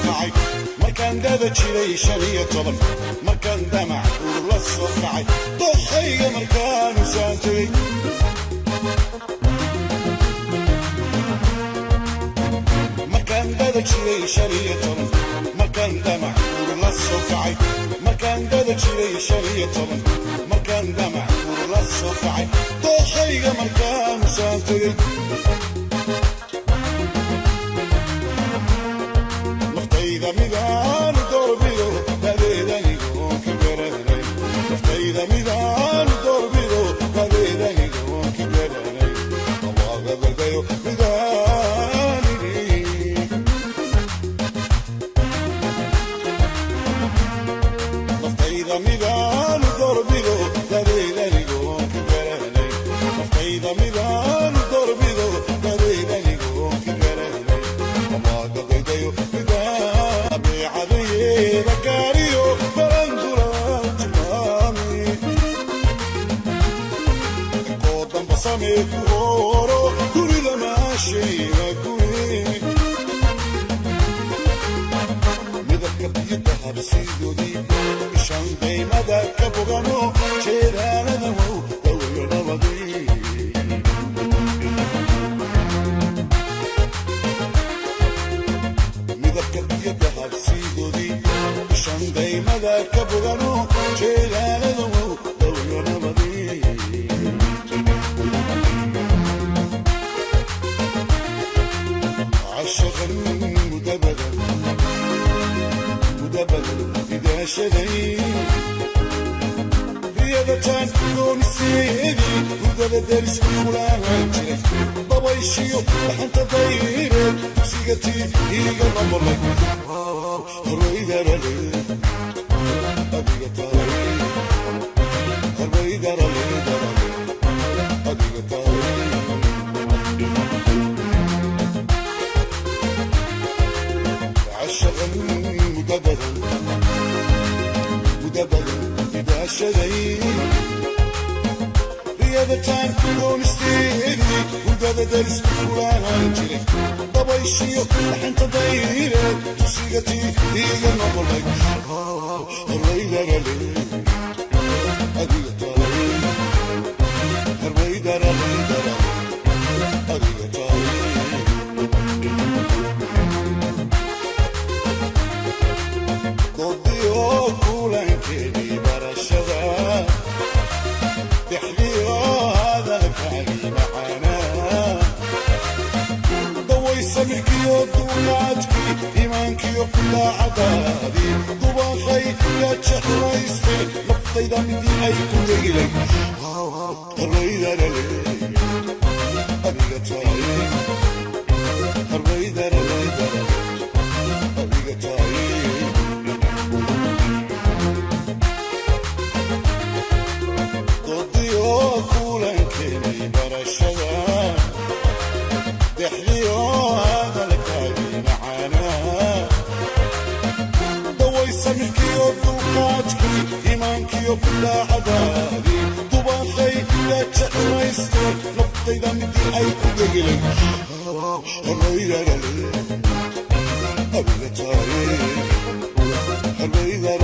kacay markaan dada jiray 15 markaan damac uu la soo kacay doqayga markaan u saantay markaan dada jiray 15 markaan damac uu la soo kacay markaan dada jiray 15 markaan damac uu la soo kacay doqayga markaan u saantay midaan dorbido dadeedanigo kiberanay naftayda midaan dorbido dadeedanigo kiberanay awaaga galgayo midaanini naftayda midaan dorbido dadeedanigo kiberanay naftayda midaan dorbido dadeedanigo kiberanay awaaga galgayo Bacariyo barandula timami Kodan basame kuhoro Kurida maashayna kuri Midabka biyada habsiidodi Ishan daymada ka bogano Jeedaanada wow dawiyo nabadi Midabka biyada habsiidodi daymada ka bogano jeedaanada wow dawiyo nabadi عشقا مدبدا إذا شذي رياضتان دون السيدي وقال دارس فلان جري بابا يشيو لحن تضيرك تسيقتي هيقا نمرك رويدا رلي عشقا مدبدا إذا شذي رياضتان دون استيدي وقاد دارس فلان جري بابا يشيو لحن تضيرك تسيقتي هيقا نمرك رويدا رلي سمكيو دولاتكي إيمانكيو كلا عدادي دباخي يا تشحريستي لفطيدا مدي أي كودي لك الرئيدة للي أبيك تاي الرئيدة للي أبيك تاي ضديو كولانكيني برشدا دحليو هذا الكاوي معانا دوي سمكيو دوقاتكي إيمانكيو كلا عدادي دباخي لا تحريستي لفطيدا مدي أي كوديلي الرئيدة للي أبيك تاي الرئيدة